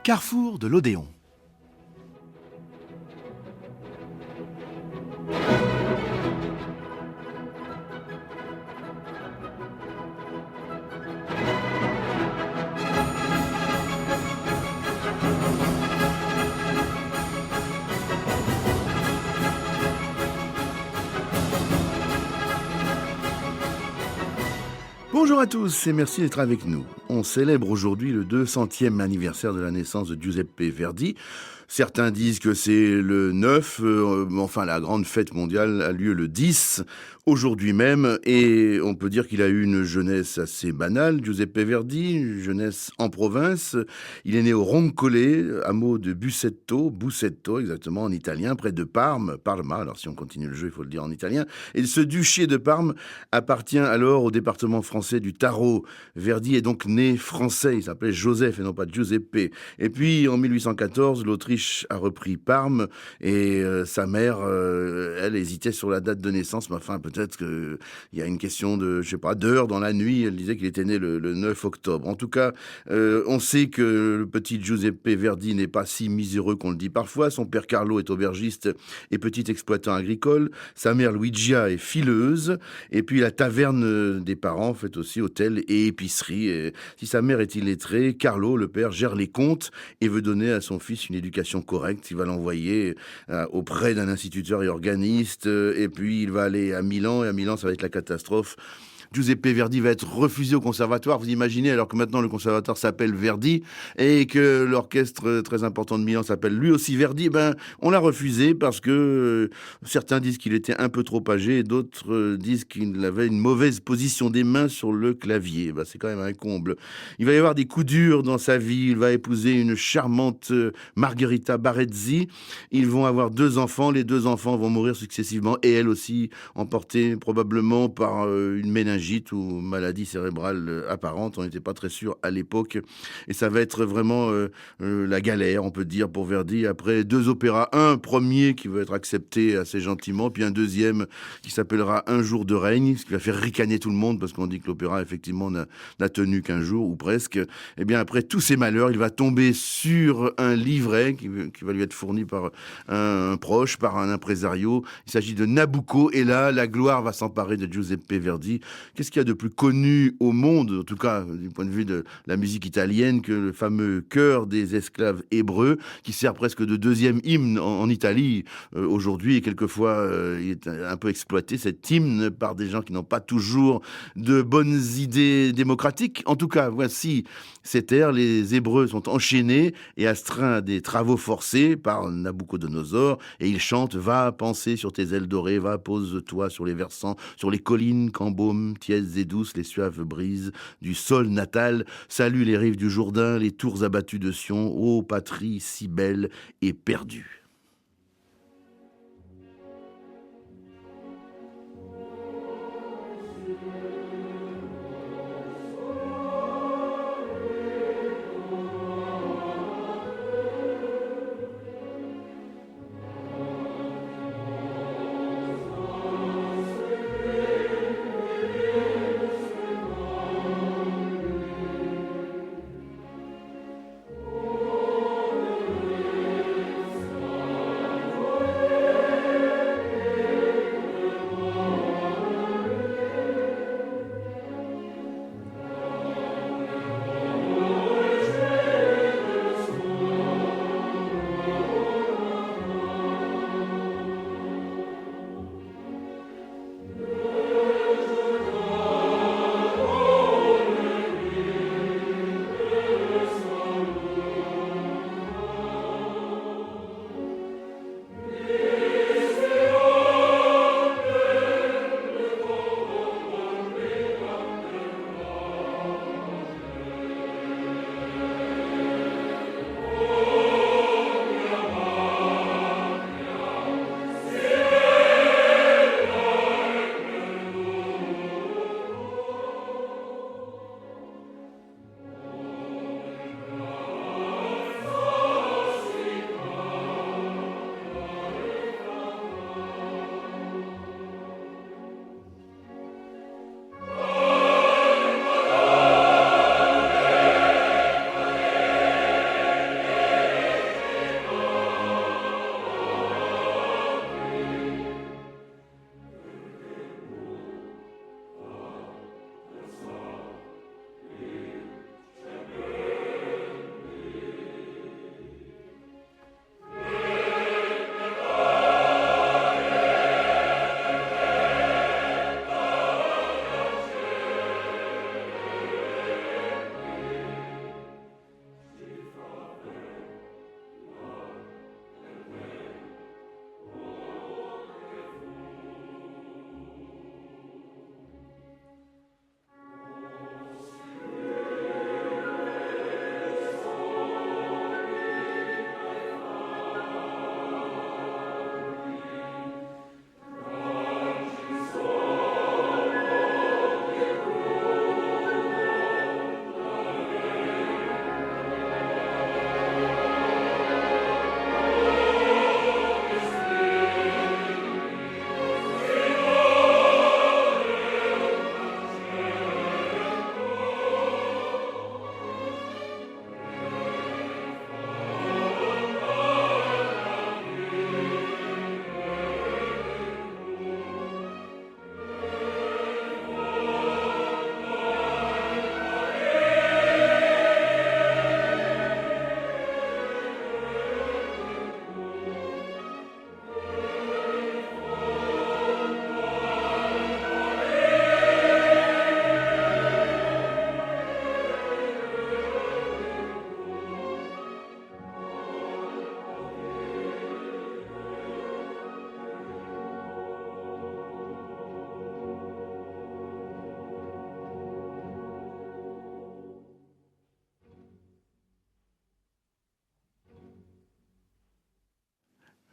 Carrefour de l'Odéon. Bonjour à tous et merci d'être avec nous. On célèbre aujourd'hui le 200e anniversaire de la naissance de Giuseppe Verdi. Certains disent que c'est le 9, enfin la grande fête mondiale a lieu le 10, aujourd'hui même, et on peut dire qu'il a eu une jeunesse assez banale, Giuseppe Verdi, une jeunesse en province. Il est né au Roncole, hameau de Bussetto exactement en italien, près de Parma, alors si on continue le jeu il faut le dire en italien, et ce duché de Parme appartient alors au département français du Taro. Verdi est donc né français, il s'appelait Joseph et non pas Giuseppe. Et puis en 1814, l'Autriche a repris Parme et sa mère, elle hésitait sur la date de naissance, mais enfin peut-être qu'il y a une question de, je sais pas, d'heure dans la nuit. Elle disait qu'il était né le 9 octobre. En tout cas, on sait que le petit Giuseppe Verdi n'est pas si miséreux qu'on le dit parfois. Son père Carlo est aubergiste et petit exploitant agricole. Sa mère Luigia est fileuse. Et puis la taverne des parents fait aussi hôtel et épicerie. Et si sa mère est illettrée, Carlo, le père, gère les comptes et veut donner à son fils une éducation correcte. Il va l'envoyer auprès d'un instituteur et organiste, et puis il va aller à Milan, et à Milan ça va être la catastrophe. Giuseppe Verdi va être refusé au conservatoire, vous imaginez, alors que maintenant le conservatoire s'appelle Verdi et que l'orchestre très important de Milan s'appelle lui aussi Verdi, on l'a refusé parce que certains disent qu'il était un peu trop âgé et d'autres disent qu'il avait une mauvaise position des mains sur le clavier. C'est quand même un comble. Il va y avoir des coups durs dans sa vie, il va épouser une charmante Margherita Barezzi, ils vont avoir 2 enfants, les 2 enfants vont mourir successivement et elle aussi emportée probablement par une méningite ou maladie cérébrale apparente, on n'était pas très sûr à l'époque, et ça va être vraiment la galère, on peut dire, pour Verdi, après 2 opéras, un premier qui va être accepté assez gentiment, puis un deuxième qui s'appellera Un jour de règne, ce qui va faire ricaner tout le monde, parce qu'on dit que l'opéra, effectivement, n'a tenu qu'un jour, ou presque. Et bien, après tous ces malheurs, il va tomber sur un livret qui va lui être fourni par un proche, par un impresario. Il s'agit de Nabucco, et là, la gloire va s'emparer de Giuseppe Verdi. Qu'est-ce qu'il y a de plus connu au monde, en tout cas du point de vue de la musique italienne, que le fameux chœur des esclaves hébreux, qui sert presque de deuxième hymne en Italie aujourd'hui, et quelquefois il est un peu exploité, cet hymne, par des gens qui n'ont pas toujours de bonnes idées démocratiques. En tout cas, voici cet air, les Hébreux sont enchaînés et astreints à des travaux forcés par Nabucodonosor, et ils chantent « Va penser sur tes ailes dorées, va pose-toi sur les versants, sur les collines qu'embaument tièdes et douces les suaves brises du sol natal. Salue les rives du Jourdain, les tours abattues de Sion, ô patrie si belle et perdue. »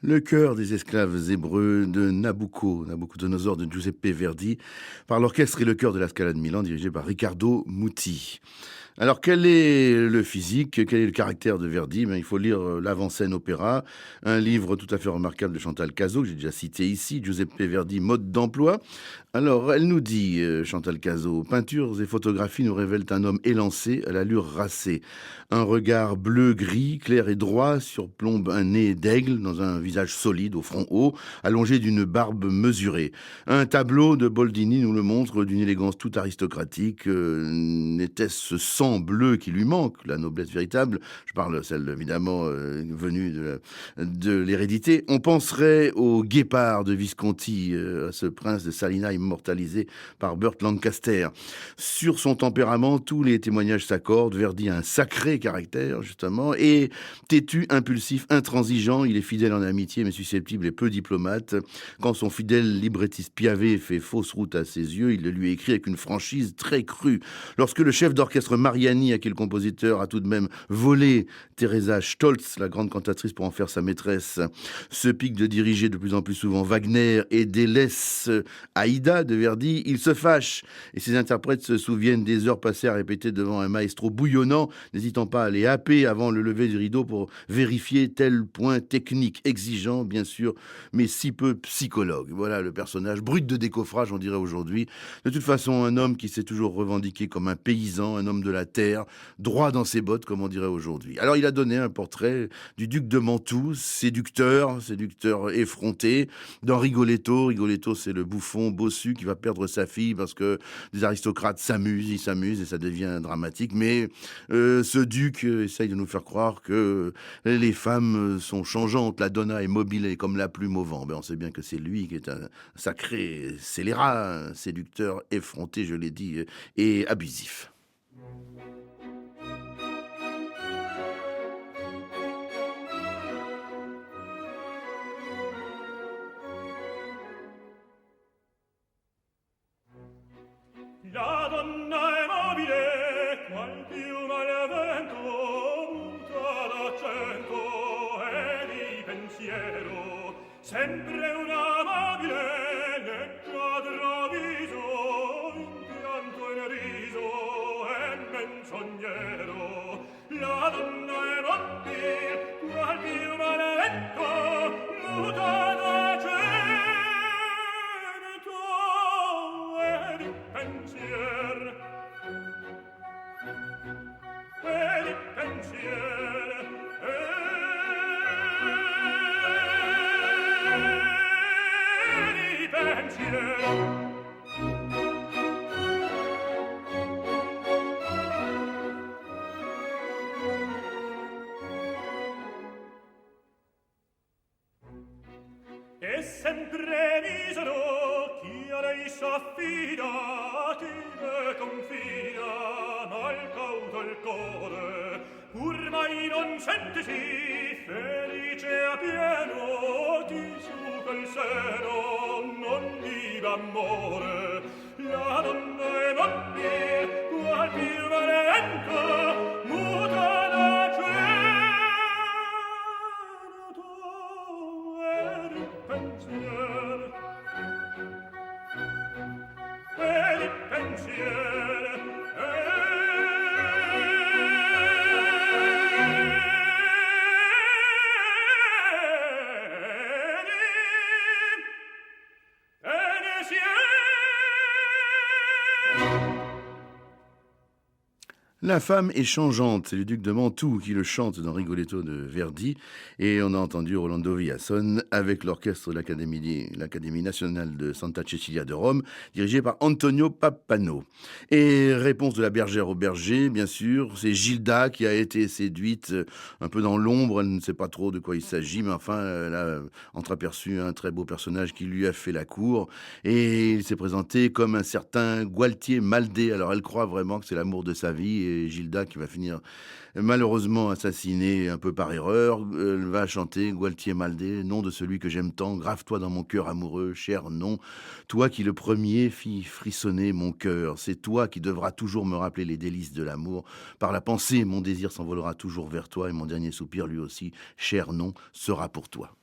Le chœur des esclaves hébreux de Nabucodonosor de Giuseppe Verdi, par l'orchestre et le chœur de la Scala de Milan, dirigé par Riccardo Muti. Alors, quel est le physique, quel est le caractère de Verdi? Il faut lire l'avant-scène opéra, un livre tout à fait remarquable de Chantal Cazot, que j'ai déjà cité ici, Giuseppe Verdi, Mode d'emploi. Alors, elle nous dit, Chantal Cazot, peintures et photographies nous révèlent un homme élancé, à l'allure racée. Un regard bleu-gris, clair et droit, surplombe un nez d'aigle dans un visage solide, au front haut, allongé d'une barbe mesurée. Un tableau de Boldini nous le montre d'une élégance tout aristocratique. N'était-ce ce sang bleu qui lui manque, la noblesse véritable? Je parle celle évidemment venue de l'hérédité. On penserait au guépard de Visconti, à ce prince de Salina immortalisé par Burt Lancaster. Sur son tempérament, tous les témoignages s'accordent. Verdi a un sacré caractère, justement, et têtu, impulsif, intransigeant. Il est fidèle en amitié, mais susceptible et peu diplomate. Quand son fidèle librettiste Piavet fait fausse route à ses yeux, il le lui écrit avec une franchise très crue. Lorsque le chef d'orchestre Mariani, à qui le compositeur a tout de même volé Teresa Stolz, la grande cantatrice, pour en faire sa maîtresse, se pique de diriger de plus en plus souvent Wagner et délaisse Aïda de Verdi, il se fâche. Et ses interprètes se souviennent des heures passées à répéter devant un maestro bouillonnant, n'hésitant pas à les happer avant le lever du rideau pour vérifier tel point technique, exigeant bien sûr, mais si peu psychologue. Voilà le personnage, brut de décoffrage on dirait aujourd'hui. De toute façon, un homme qui s'est toujours revendiqué comme un paysan, un homme de la terre, droit dans ses bottes comme on dirait aujourd'hui. Alors il a donné un portrait du duc de Mantoue, séducteur effronté, dans Rigoletto. Rigoletto, c'est le bouffon bossu qui va perdre sa fille parce que des aristocrates s'amusent et ça devient dramatique. Mais ce duc essaye de nous faire croire que les femmes sont changeantes, la donna est mobile comme la plume au vent. On sait bien que c'est lui qui est un sacré scélérat, un séducteur effronté, je l'ai dit, et abusif. La donna è mobile, qual piuma al vento, muta d'accento e di pensiero, sempre una mobile, leggiadro viso, in pianto e in riso e menzognero. La donna è mobile, qual piuma al vento, muta d'accento e di pensier e di pensier e di pensier. E sempre misero chi a lei s'affida, chi le confida, mal cauto il core, pur mai non sentisi felice a pieno, di su quel seno non viva amore. La donna è mobile, qual più valente, muta d'accento e di pensier e di pensier La femme est changeante, c'est le duc de Mantoue qui le chante dans Rigoletto de Verdi. Et on a entendu Rolando Villazón avec l'orchestre de l'Académie nationale de Santa Cecilia de Rome, dirigé par Antonio Pappano. Et réponse de la bergère au berger, bien sûr, c'est Gilda qui a été séduite un peu dans l'ombre, elle ne sait pas trop de quoi il s'agit, mais enfin, elle a entreaperçu un très beau personnage qui lui a fait la cour. Et il s'est présenté comme un certain Gualtier Maldé. Alors elle croit vraiment que c'est l'amour de sa vie, et Gilda qui va finir malheureusement assassinée un peu par erreur. Elle va chanter Gualtier Maldé, nom de celui que j'aime tant, grave-toi dans mon cœur amoureux, cher nom, toi qui le premier fit frissonner mon cœur, c'est toi qui devras toujours me rappeler les délices de l'amour. Par la pensée, mon désir s'envolera toujours vers toi, et mon dernier soupir lui aussi, cher nom, sera pour toi.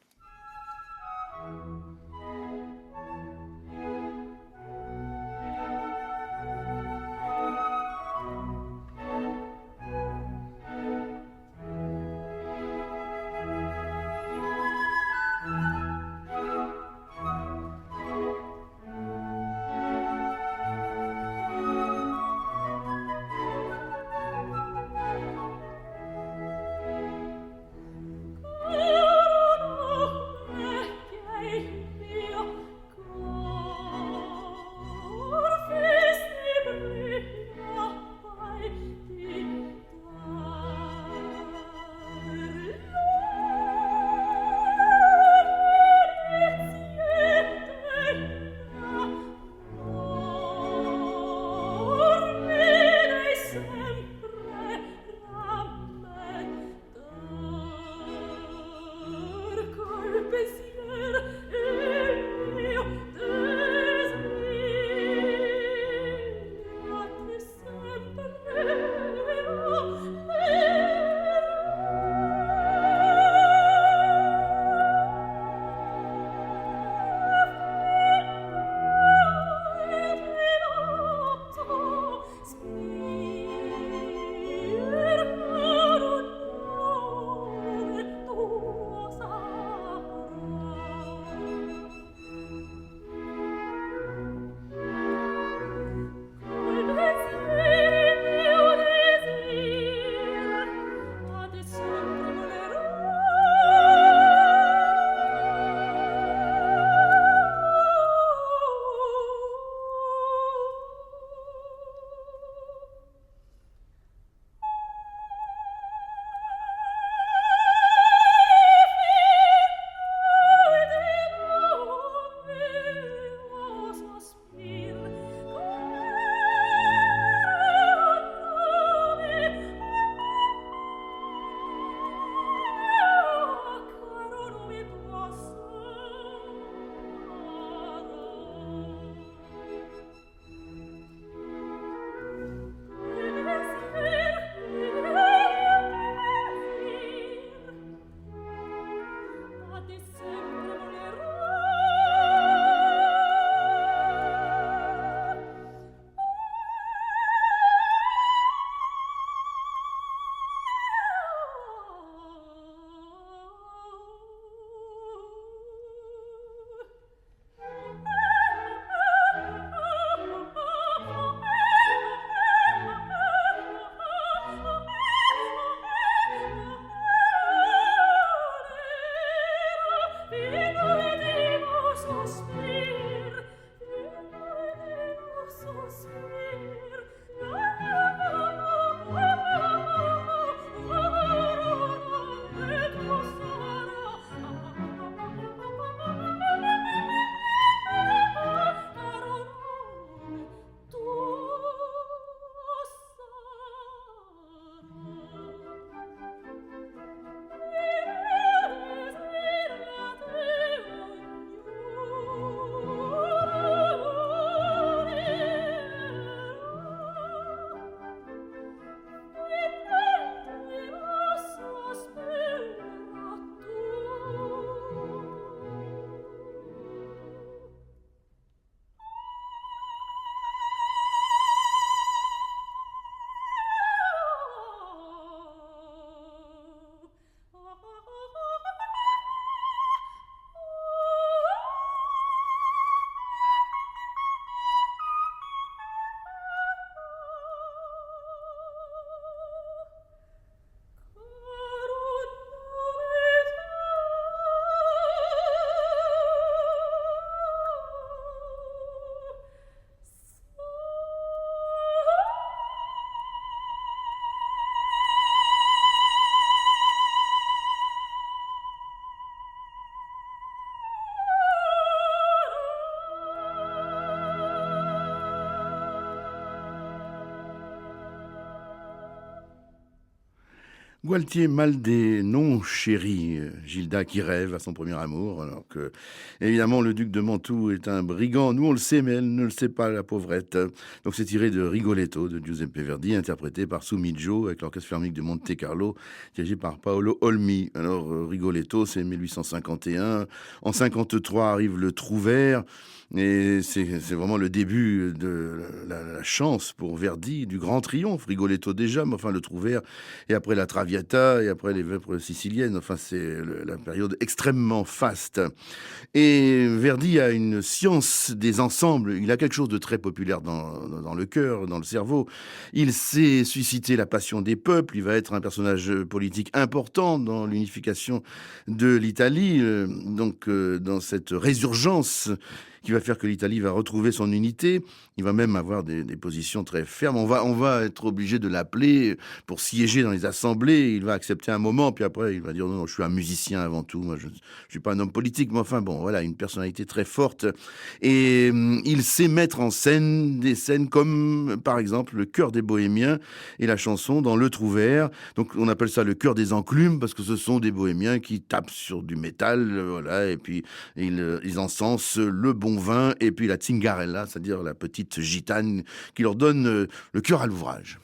Gualtier Maldé, non chéri, Gilda qui rêve à son premier amour, alors que, évidemment, le duc de Mantoue est un brigand. Nous, on le sait, mais elle ne le sait pas, la pauvrette. Donc, c'est tiré de Rigoletto, de Giuseppe Verdi, interprété par Sumigio, avec l'Orchestre Philharmonique de Monte Carlo, dirigé par Paolo Olmi. Alors, Rigoletto, c'est 1851. En 53 arrive le Trouvère. Et c'est vraiment le début de la chance pour Verdi, du grand triomphe. Rigoletto déjà, mais enfin le Trouvère, et après la Traviata, et après les Vêpres siciliennes. Enfin, c'est la période extrêmement faste. Et Verdi a une science des ensembles. Il a quelque chose de très populaire dans le cœur, dans le cerveau. Il sait susciter la passion des peuples. Il va être un personnage politique important dans l'unification de l'Italie. Donc, dans cette résurgence qui va faire que l'Italie va retrouver son unité. Il va même avoir des positions très fermes. On va être obligé de l'appeler pour siéger dans les assemblées. Il va accepter un moment, puis après, il va dire non, je suis un musicien avant tout. Moi, je suis pas un homme politique, mais enfin bon, voilà, une personnalité très forte. Et il sait mettre en scène des scènes comme, par exemple, le Chœur des Bohémiens et la chanson dans Le Trouvère. Donc, on appelle ça le Chœur des Enclumes parce que ce sont des Bohémiens qui tapent sur du métal, voilà, et puis ils encensent le bon vin et puis la Zingarella, c'est-à-dire la petite gitane qui leur donne le cœur à l'ouvrage.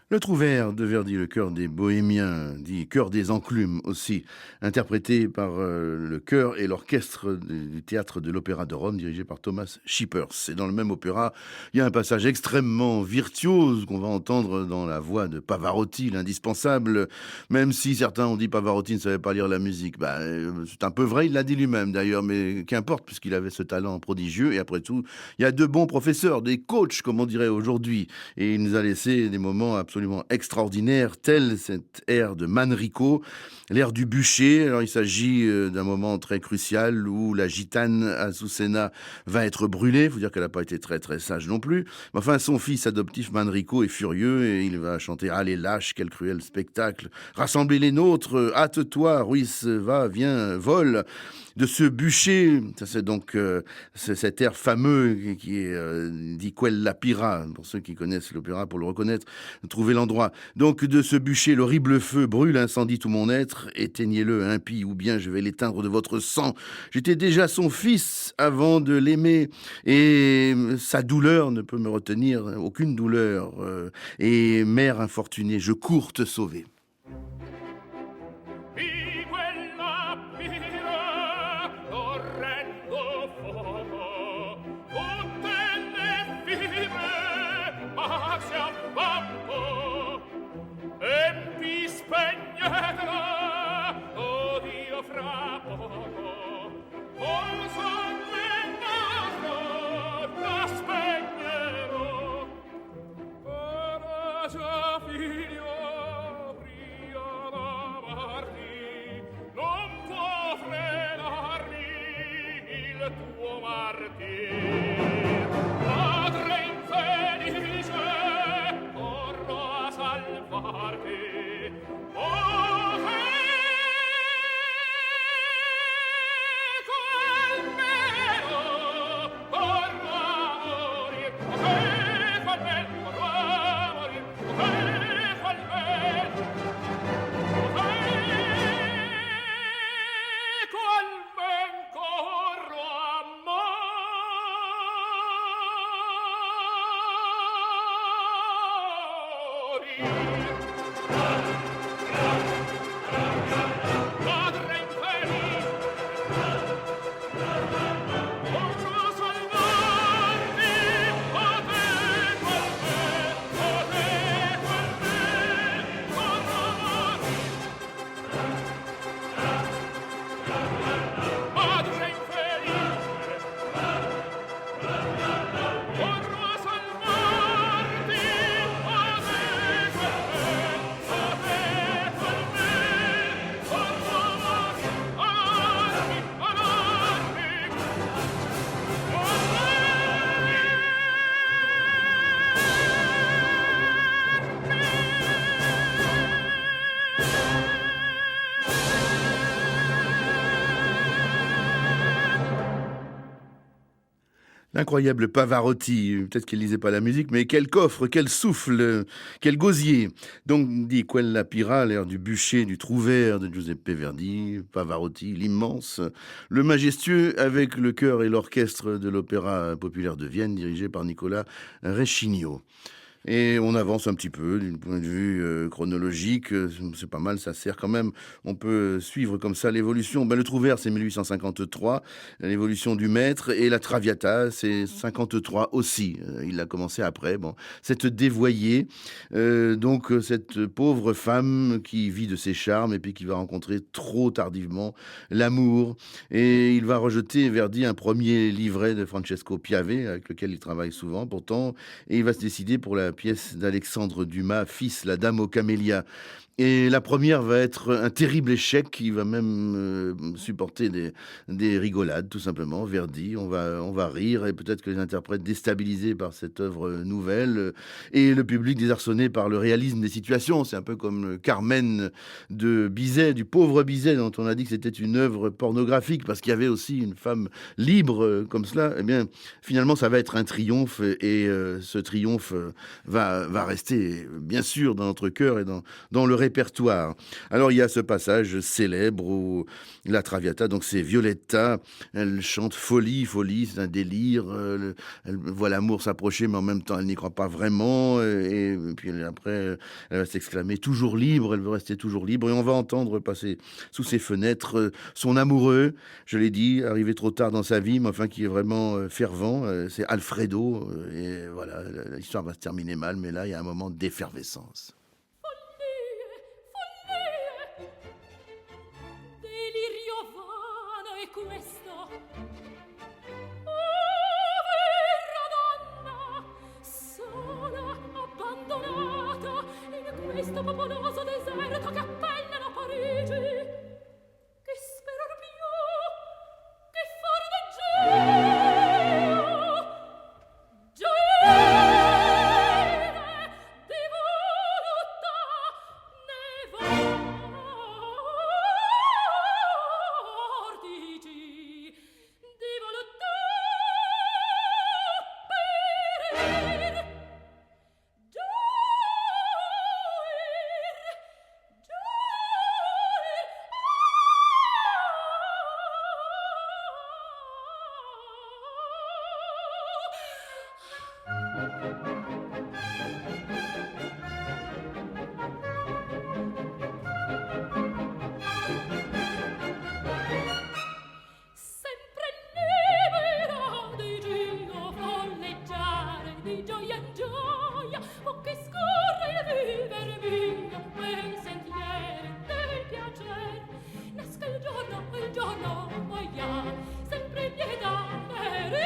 Le Trouvère de Verdi, le chœur des Bohémiens, dit chœur des Enclumes aussi, interprété par le chœur et l'orchestre du théâtre de l'Opéra de Rome, dirigé par Thomas Schippers. Et dans le même opéra, il y a un passage extrêmement virtuose qu'on va entendre dans la voix de Pavarotti, l'indispensable, même si certains ont dit Pavarotti ne savait pas lire la musique. C'est un peu vrai, il l'a dit lui-même d'ailleurs, mais qu'importe, puisqu'il avait ce talent prodigieux. Et après tout, il y a de bons professeurs, des coachs, comme on dirait aujourd'hui. Et il nous a laissé des moments absolument absolument extraordinaire, tel cet air de Manrico, l'air du bûcher. Alors il s'agit d'un moment très crucial où la gitane Azucena va être brûlée. Il faut dire qu'elle n'a pas été très très sage non plus. Mais enfin, son fils adoptif Manrico est furieux et il va chanter « Allez lâche, quel cruel spectacle! Rassemblez les nôtres, hâte-toi, Ruiz, va, viens, vole !» De ce bûcher, ça c'est donc cet air fameux qui est dit Quella Pira, pour ceux qui connaissent l'opéra pour le reconnaître, trouvez l'endroit. Donc de ce bûcher, l'horrible feu brûle, incendie tout mon être, éteignez-le, impie, ou bien je vais l'éteindre de votre sang. J'étais déjà son fils avant de l'aimer, et sa douleur ne peut me retenir, aucune douleur. Et mère infortunée, je cours te sauver. L'incroyable Pavarotti, peut-être qu'il lisait pas la musique, mais quel coffre, quel souffle, quel gosier. Donc, dit Quella Pira, l'air du bûcher, du Trouvère de Giuseppe Verdi, Pavarotti, l'immense, le majestueux avec le chœur et l'orchestre de l'Opéra populaire de Vienne, dirigé par Nicolas Reschigno. Et on avance un petit peu d'un point de vue chronologique, c'est pas mal, ça sert quand même. On peut suivre comme ça l'évolution. Le Trouvère, c'est 1853, l'évolution du maître, et la Traviata, c'est 53 aussi. Il a commencé après. Bon, cette dévoyée, donc cette pauvre femme qui vit de ses charmes et puis qui va rencontrer trop tardivement l'amour. Et il va rejeter Verdi un premier livret de Francesco Piave, avec lequel il travaille souvent pourtant, et il va se décider pour la pièce d'Alexandre Dumas, Fils, la dame aux camélias. Et la première va être un terrible échec qui va même supporter des rigolades, tout simplement. Verdi, on va rire, et peut-être que les interprètes déstabilisés par cette œuvre nouvelle, et le public désarçonné par le réalisme des situations. C'est un peu comme le Carmen de Bizet, du pauvre Bizet, dont on a dit que c'était une œuvre pornographique, parce qu'il y avait aussi une femme libre comme cela. Eh bien, finalement, ça va être un triomphe, et ce triomphe va rester, bien sûr, dans notre cœur et dans le répertoire. Alors il y a ce passage célèbre où la Traviata, donc c'est Violetta, elle chante folie, folie, c'est un délire, elle voit l'amour s'approcher mais en même temps elle n'y croit pas vraiment, et puis après elle va s'exclamer toujours libre, elle veut rester toujours libre, et on va entendre passer sous ses fenêtres son amoureux, je l'ai dit, arrivé trop tard dans sa vie, mais enfin qui est vraiment fervent, c'est Alfredo, et voilà, l'histoire va se terminer mal, mais là il y a un moment d'effervescence. Sola, abbandonata, Sempre libera di Dio folleggiare di gioia in gioia, o che scorre il vivere mio quei sentieri del piacere. Nasca il giorno moia, sempre lietare di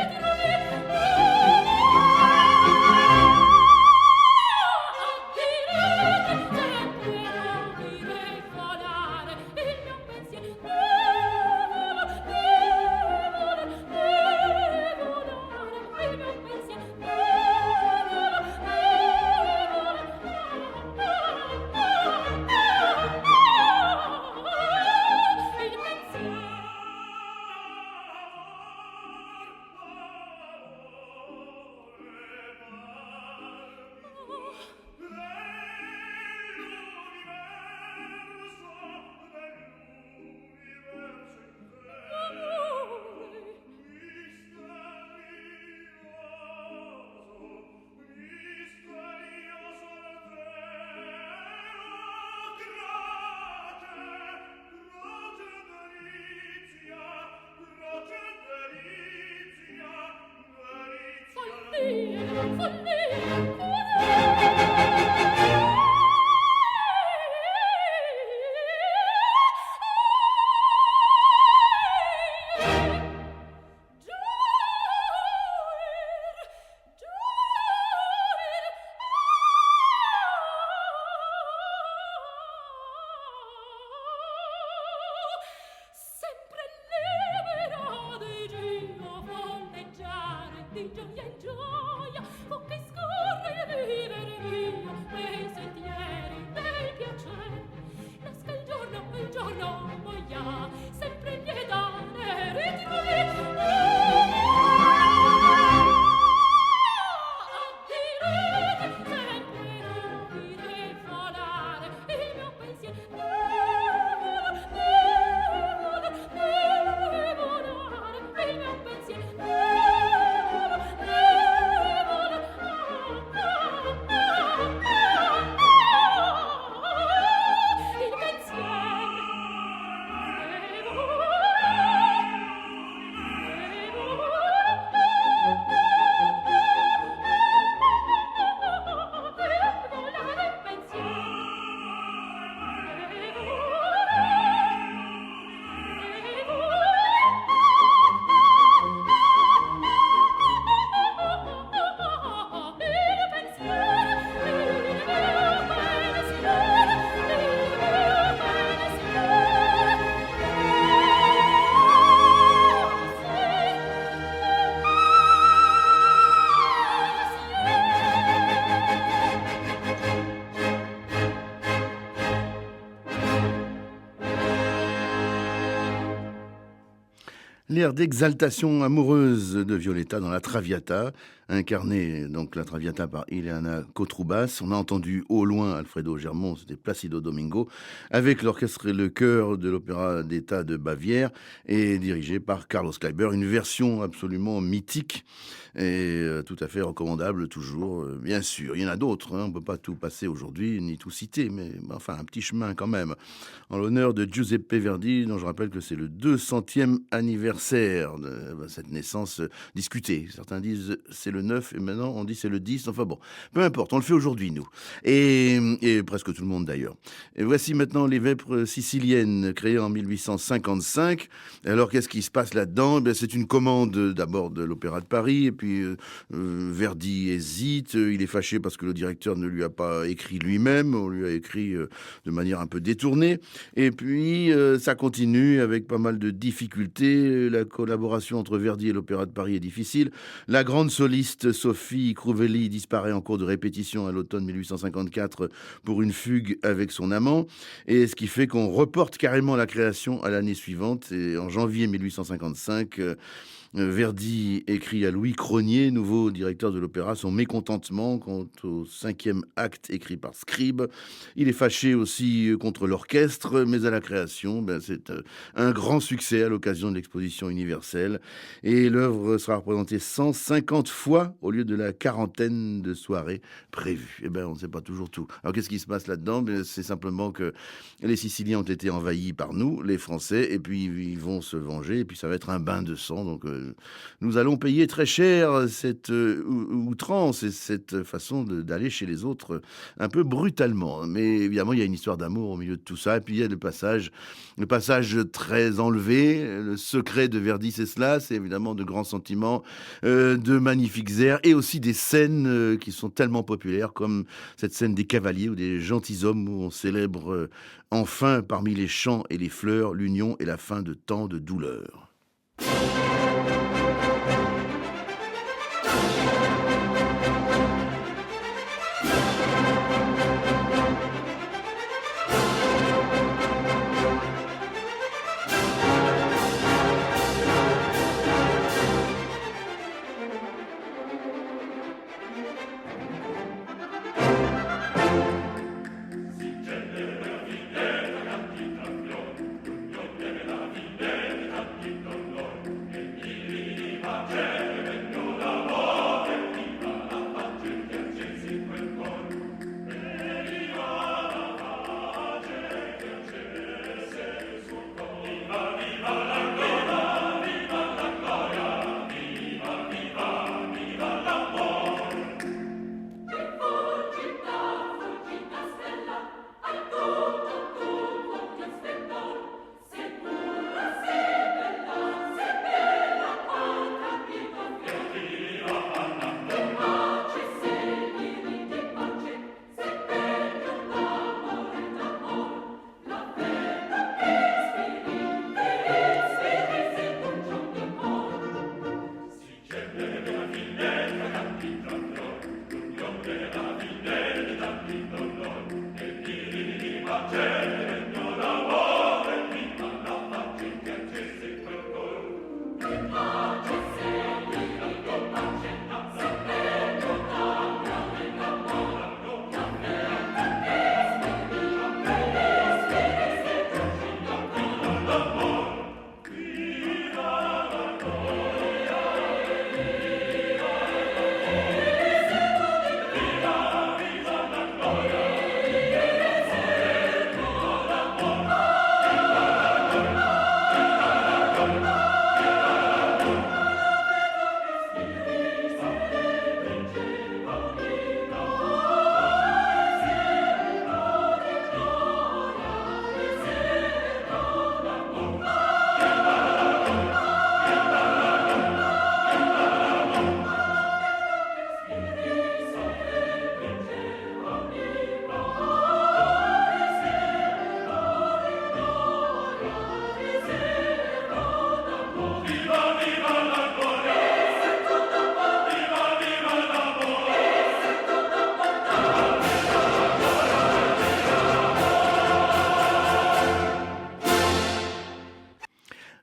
L'air d'exaltation amoureuse de Violetta dans la Traviata, incarnée donc la Traviata par Ileana Kotroubas. On a entendu au loin Alfredo Germont, c'était Placido Domingo, avec l'orchestre et le chœur de l'Opéra d'État de Bavière et dirigé par Carlos Kleiber, une version absolument mythique et tout à fait recommandable toujours, bien sûr. Il y en a d'autres, on ne peut pas tout passer aujourd'hui ni tout citer, mais enfin un petit chemin quand même. En l'honneur de Giuseppe Verdi, dont je rappelle que c'est le 200e anniversaire de cette naissance discutée. Certains disent c'est le 9 et maintenant on dit c'est le 10. Enfin bon, peu importe, on le fait aujourd'hui nous. Et presque tout le monde d'ailleurs. Et voici maintenant les Vêpres siciliennes créées en 1855. Alors qu'est-ce qui se passe là-dedans? C'est une commande d'abord de l'Opéra de Paris et puis Verdi hésite. Il est fâché parce que le directeur ne lui a pas écrit lui-même. On lui a écrit de manière un peu détournée. Et puis ça continue avec pas mal de difficultés. La collaboration entre Verdi et l'Opéra de Paris est difficile. La grande soliste Sophie Cruvelli disparaît en cours de répétition à l'automne 1854 pour une fugue avec son amant. Et ce qui fait qu'on reporte carrément la création à l'année suivante. Et en janvier 1855, Verdi écrit à Louis Crosnier, nouveau directeur de l'opéra, son mécontentement quant au 5e acte écrit par Scribe. Il est fâché aussi contre l'orchestre, mais à la création, c'est un grand succès à l'occasion de l'exposition universelle. Et l'œuvre sera représentée 150 fois au lieu de la quarantaine de soirées prévues. On ne sait pas toujours tout. Alors qu'est-ce qui se passe là-dedans? C'est simplement que les Siciliens ont été envahis par nous, les Français, et puis ils vont se venger, et puis ça va être un bain de sang. Donc nous allons payer très cher cette outrance et cette façon d'aller chez les autres un peu brutalement. Mais évidemment, il y a une histoire d'amour au milieu de tout ça. Et puis il y a le passage très enlevé. Le secret de Verdi, c'est cela. C'est évidemment de grands sentiments, de magnifiques airs et aussi des scènes qui sont tellement populaires comme cette scène des cavaliers ou des gentilshommes où on célèbre enfin parmi les chants et les fleurs l'union et la fin de tant de douleurs.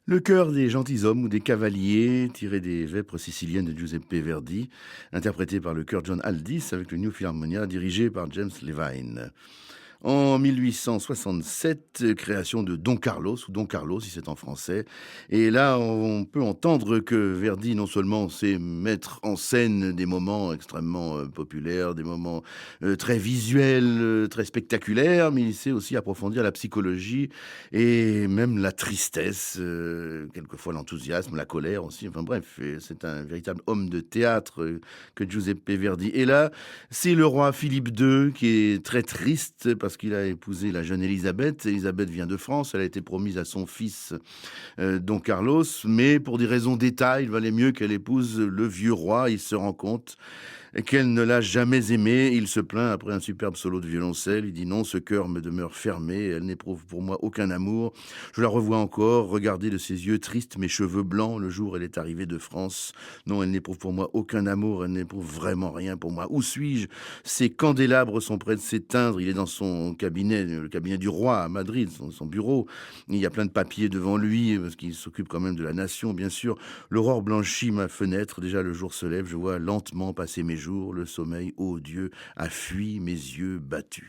Le chœur des gentilshommes ou des cavaliers, tiré des Vêpres siciliennes de Giuseppe Verdi, interprété par le chœur John Aldis avec le New Philharmonia, dirigé par James Levine. En 1867, création de Don Carlos, ou Don Carlos si c'est en français. Et là, on peut entendre que Verdi, non seulement sait mettre en scène des moments extrêmement populaires, des moments très visuels, très spectaculaires, mais il sait aussi approfondir la psychologie et même la tristesse, quelquefois l'enthousiasme, la colère aussi. Enfin bref, c'est un véritable homme de théâtre que Giuseppe Verdi. Et là, c'est le roi Philippe II qui est très triste parce qu'il a épousé la jeune Élisabeth. Élisabeth vient de France, elle a été promise à son fils Don Carlos, mais pour des raisons d'État, il valait mieux qu'elle épouse le vieux roi. Il se rend compte et qu'elle ne l'a jamais aimé. Il se plaint après un superbe solo de violoncelle. Il dit non, ce cœur me demeure fermé. Elle n'éprouve pour moi aucun amour. Je la revois encore, regarder de ses yeux tristes mes cheveux blancs le jour où elle est arrivée de France. Non, elle n'éprouve pour moi aucun amour. Elle n'éprouve vraiment rien pour moi. Où suis-je? Ses candélabres sont près de s'éteindre. Il est dans son cabinet, le cabinet du roi à Madrid, son bureau. Il y a plein de papiers devant lui, parce qu'il s'occupe quand même de la nation, bien sûr. L'aurore blanchit ma fenêtre. Déjà, le jour se lève. Je vois lentement passer mes jours. Le sommeil, ô Dieu, a fui mes yeux battus.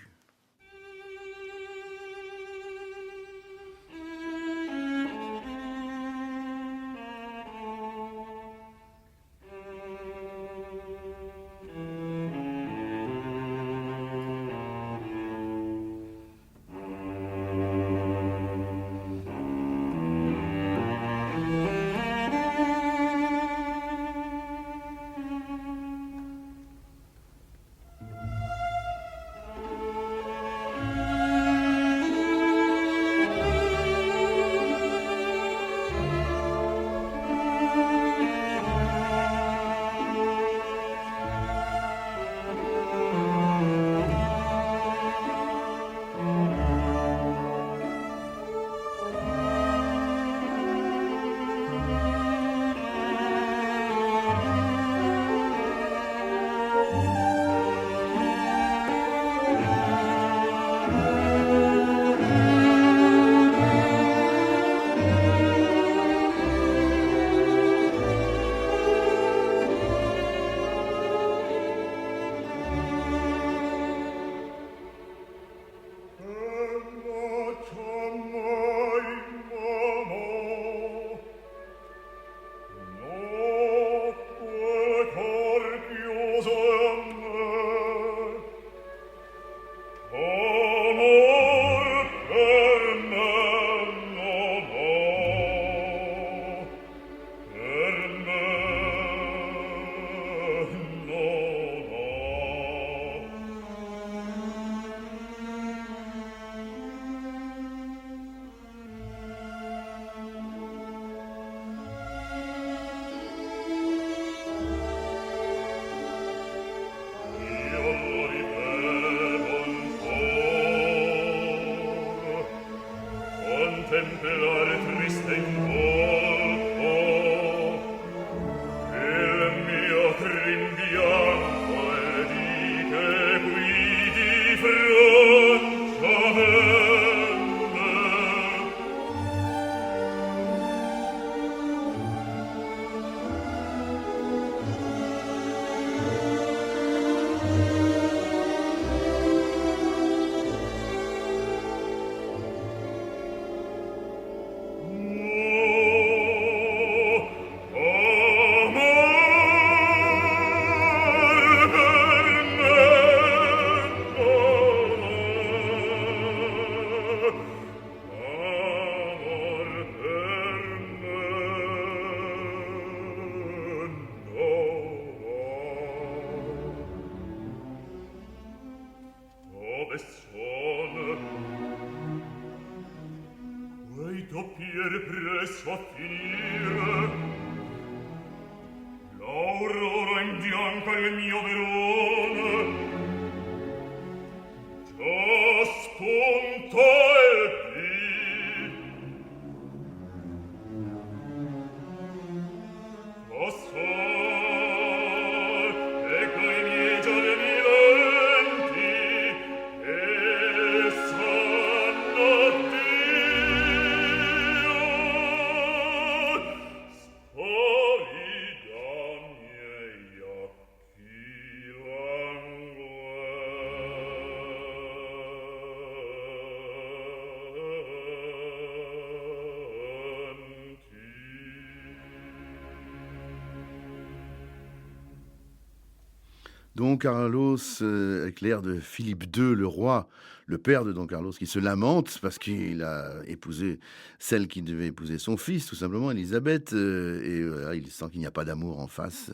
Don Carlos, avec l'air de Philippe II, le roi, le père de Don Carlos, qui se lamente parce qu'il a épousé celle qui devait épouser son fils, tout simplement, Elisabeth, il sent qu'il n'y a pas d'amour en face.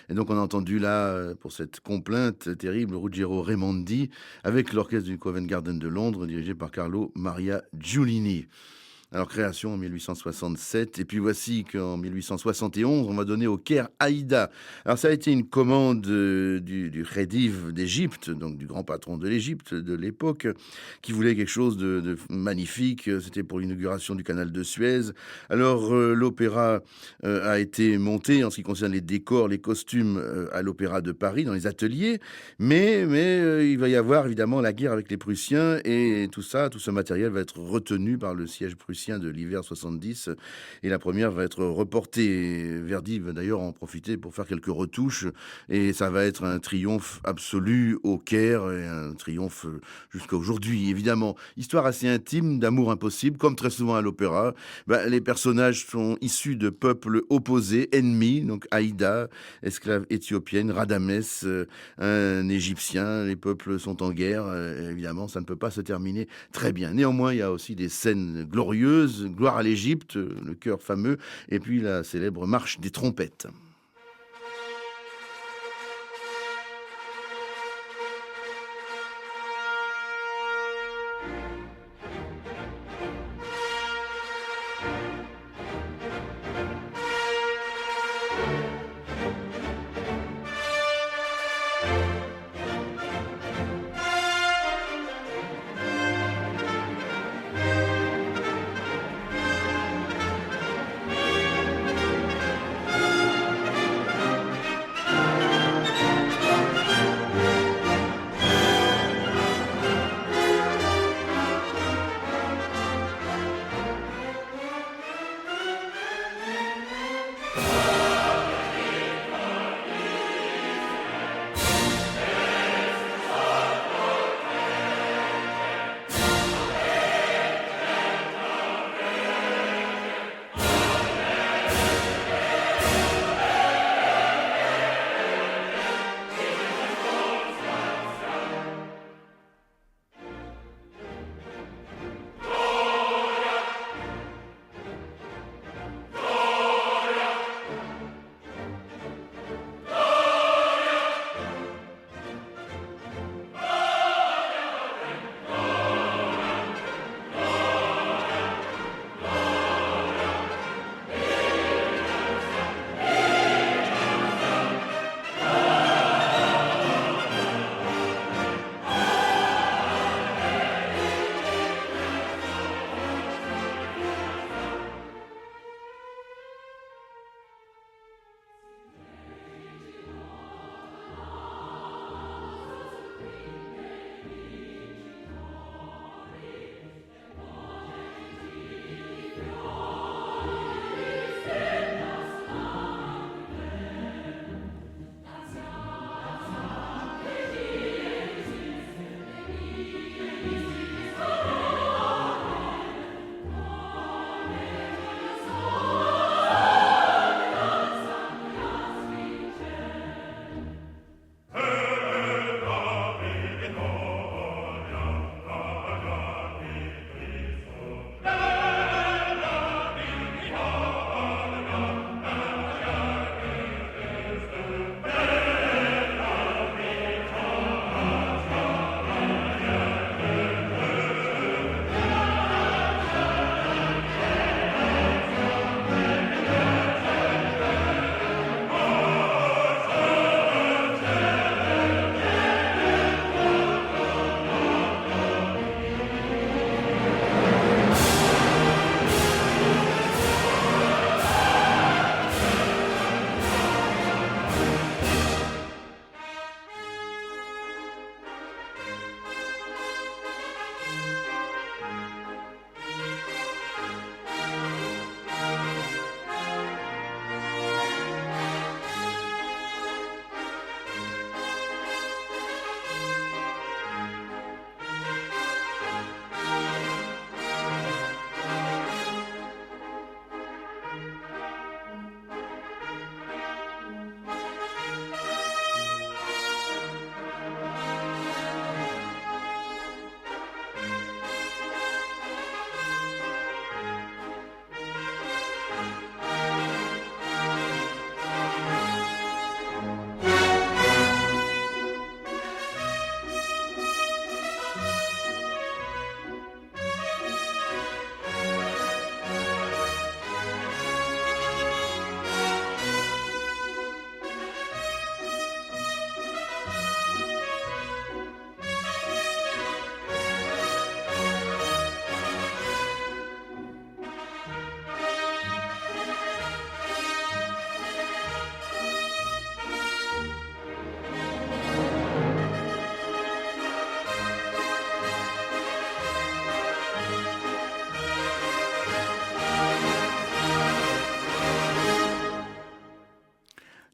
Et donc on a entendu là, pour cette complainte terrible, Ruggiero Raimondi, avec l'orchestre du Covent Garden de Londres, dirigé par Carlo Maria Giulini. Alors, création en 1867, et puis voici qu'en 1871, on va donner au Caire Aïda. Alors, ça a été une commande du Khedive d'Égypte, donc du grand patron de l'Égypte de l'époque, qui voulait quelque chose de magnifique. C'était pour l'inauguration du canal de Suez. Alors, l'opéra a été monté en ce qui concerne les décors, les costumes à l'Opéra de Paris, dans les ateliers, mais il va y avoir évidemment la guerre avec les Prussiens, et tout ce matériel va être retenu par le siège prussien de l'hiver 70, et la première va être reportée. Verdi va d'ailleurs en profiter pour faire quelques retouches, et ça va être un triomphe absolu au Caire, et un triomphe jusqu'à aujourd'hui, évidemment. Histoire assez intime d'amour impossible, comme très souvent à l'opéra. Les personnages sont issus de peuples opposés, ennemis, donc Aïda, esclave éthiopienne, Radamès, un Égyptien. Les peuples sont en guerre, évidemment, ça ne peut pas se terminer très bien. Néanmoins, il y a aussi des scènes glorieuses, gloire à l'Égypte, le chœur fameux, et puis la célèbre marche des trompettes.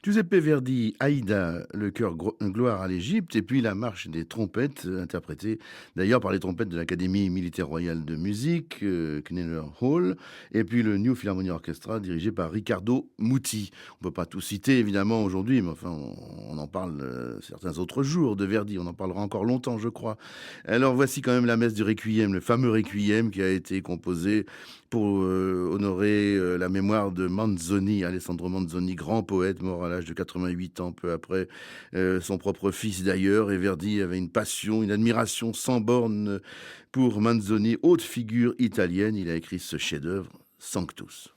Giuseppe Verdi, Aïda, le chœur Gloire à l'Égypte, et puis la marche des trompettes, interprétée d'ailleurs par les trompettes de l'Académie militaire royale de musique, Kneller Hall, et puis le New Philharmonic Orchestra, dirigé par Riccardo Muti. On ne peut pas tout citer évidemment aujourd'hui, mais enfin on en parle certains autres jours de Verdi, on en parlera encore longtemps je crois. Alors voici quand même la messe du Requiem, le fameux Requiem qui a été composé pour honorer la mémoire de Manzoni, Alessandro Manzoni, grand poète, mort à l'âge de 88 ans, peu après son propre fils d'ailleurs. Et Verdi avait une passion, une admiration sans borne pour Manzoni, haute figure italienne. Il a écrit ce chef-d'œuvre, Sanctus.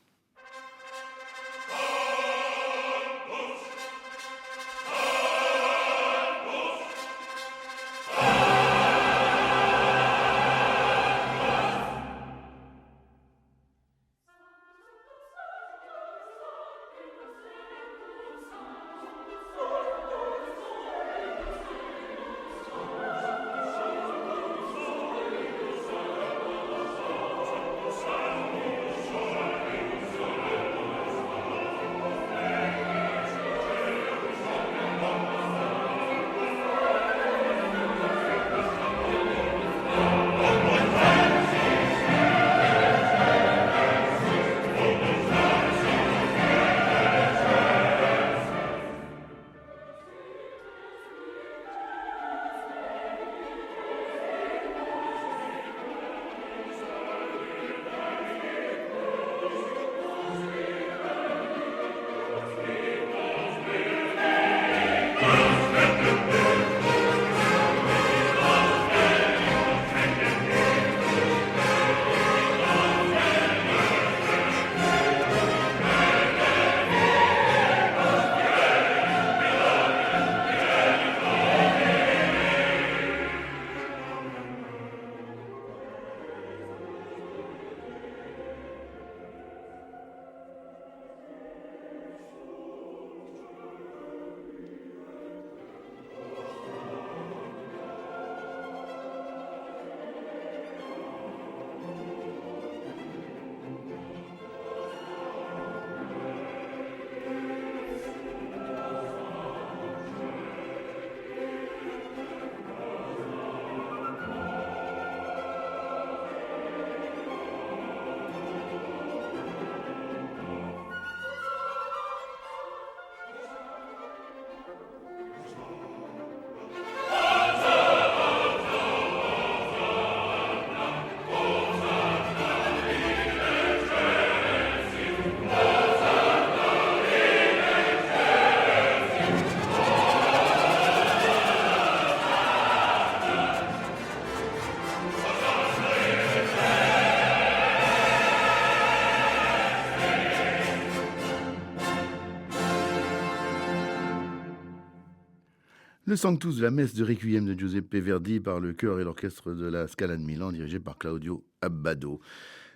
Le Sanctus de la messe de Requiem de Giuseppe Verdi par le chœur et l'orchestre de la Scala de Milan dirigé par Claudio Abbado.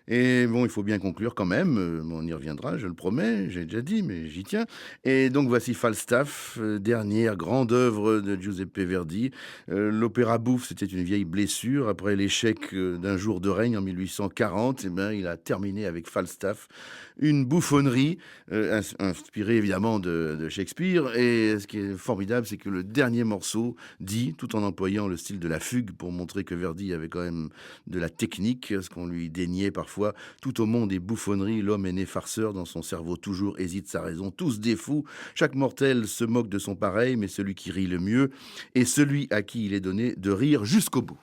Et bon, il faut bien conclure quand même, on y reviendra, je le promets, j'ai déjà dit, mais j'y tiens. Et donc voici Falstaff, dernière grande œuvre de Giuseppe Verdi. L'opéra bouffe, c'était une vieille blessure. Après l'échec d'un jour de règne en 1840, eh ben, il a terminé avec Falstaff, une bouffonnerie, inspirée évidemment de Shakespeare. Et ce qui est formidable, c'est que le dernier morceau dit, tout en employant le style de la fugue pour montrer que Verdi avait quand même de la technique, ce qu'on lui déniait parfois. Tout au monde est bouffonnerie, l'homme est né farceur, dans son cerveau toujours hésite sa raison, tous des fous, chaque mortel se moque de son pareil, mais celui qui rit le mieux est celui à qui il est donné de rire jusqu'au bout.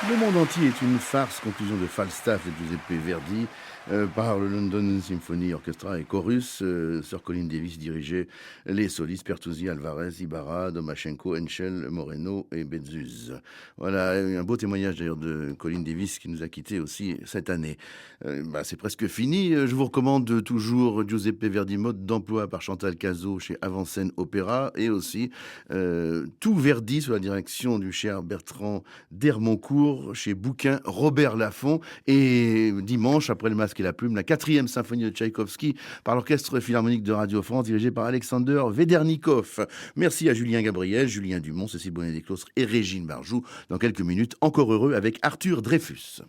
Le monde entier est une farce, conclusion de Falstaff de Giuseppe Verdi par le London Symphony Orchestra et Chorus. Sir Colin Davis dirigeait les solistes Pertusi, Alvarez, Ibarra, Domachenko, Henschel, Moreno et Bezzuz. Voilà, un beau témoignage d'ailleurs de Colin Davis qui nous a quittés aussi cette année. C'est presque fini. Je vous recommande toujours Giuseppe Verdi, mode d'emploi par Chantal Cazot chez Avant-Scène Opéra, et aussi Tout Verdi sous la direction du cher Bertrand d'Hermoncourt chez Bouquin Robert Laffont. Et dimanche, après le Masque et la Plume, la 4e symphonie de Tchaïkovski par l'Orchestre Philharmonique de Radio France dirigé par Alexander Vedernikov. Merci à Julien Gabriel, Julien Dumont, Cécile Bonnet-Desclostres et Régine Barjou. Dans quelques minutes, encore heureux avec Arthur Dreyfus.